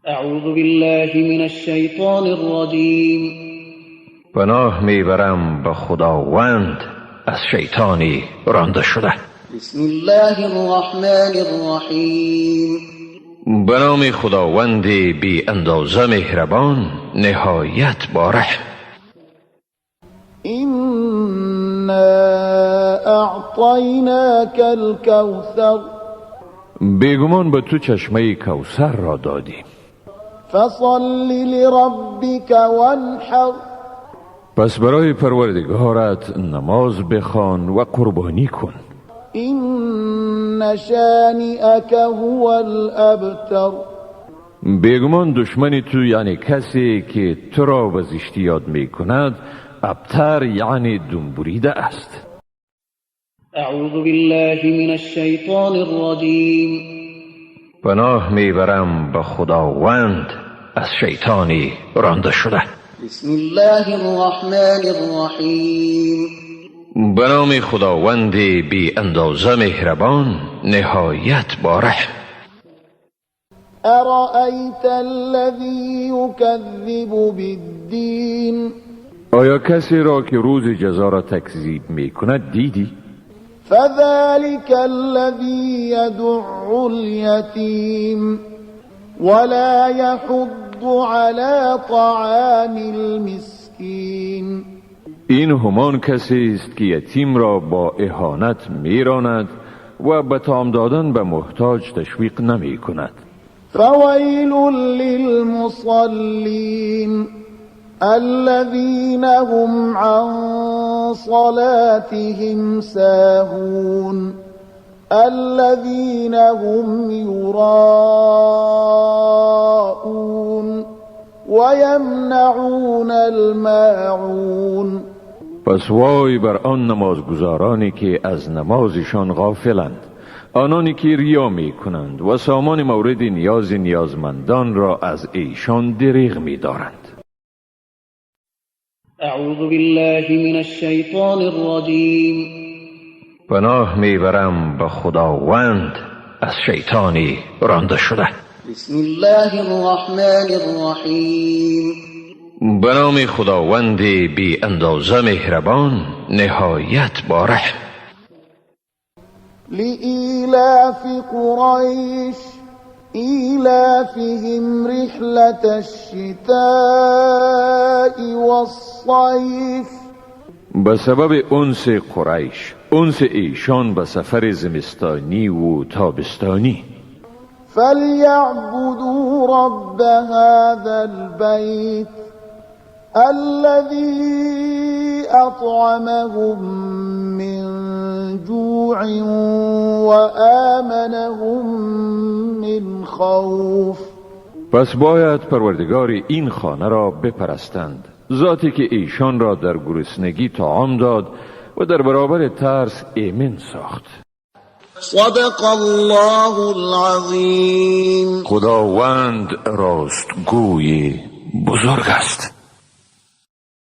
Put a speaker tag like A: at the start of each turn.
A: اعوذ بالله من الشیطان الرجیم.
B: پناه میبرم به خداوند از شیطانی رانده شده.
A: بسم الله الرحمن الرحیم.
B: به نام خداوند بی اندازه مهربان نهایت بارح.
C: إنا أعطيناك الكوثر
B: بیگمان به تو چشمه کوثر را دادیم.
C: فصل لربك وانحر
B: پس برای پروردگارت نماز بخوان و قربانی کن.
C: إن شانئك هو الأبتر
B: بیگمان دشمن تو یعنی کسی که تو را به زشتی یاد می کند ابتر یعنی دنبریده است.
A: اعوذ بالله من الشیطان الرجیم.
B: پناه میبرم به خداوند از شیطانی رانده شده.
A: بسم الله الرحمن الرحیم.
B: به نام خداوند بی اندازه مهربان نهایت بارح.
C: أرأيت الذي يكذب بالدين
B: آیا کسی را که روز جزا را تکذیب می کند دیدی؟
C: فذلك الذي يدع اليتيم ولا يحض على طعام المسكين.
B: این همان کسی است که یتیم را با اهانت میراند و به طعام دادن به محتاج تشویق نمی کند.
C: فويل للمصلين الذين هم عن صلاتهم ساهون الذين هم يراءون ويمنعون الماعون.
B: پس وای بر آن نمازگزارانی که از نمازشان غافلند، آنانی که ریا می کنند و سامان مورد نیاز نیازمندان را از ایشان دریغ می دارند.
A: اعوذ بالله من الشیطان الرجیم.
B: پناه میبرم به خداوند از شیطانی رانده شده.
A: بسم الله الرحمن الرحیم.
B: به نام خداوند بی اندازه مهربان نهایت بارح.
C: لإيلاف قريش إيلافهم رحلة الشتاء والصيف.
B: به سبب انس قریش، انس ایشان به سفر زمستانی و تابستانی.
C: فليعبدوا رب هذا البيت الذي أطعمهم من جوع وآمنهم من خوف.
B: پس باید پروردگار این خانه را بپرستند، ذاتی که ایشان را در گرسنگی طعام داد و در برابر ترس ایمن ساخت.
C: صدق الله العظیم.
B: خداوند راستگوی بزرگ است.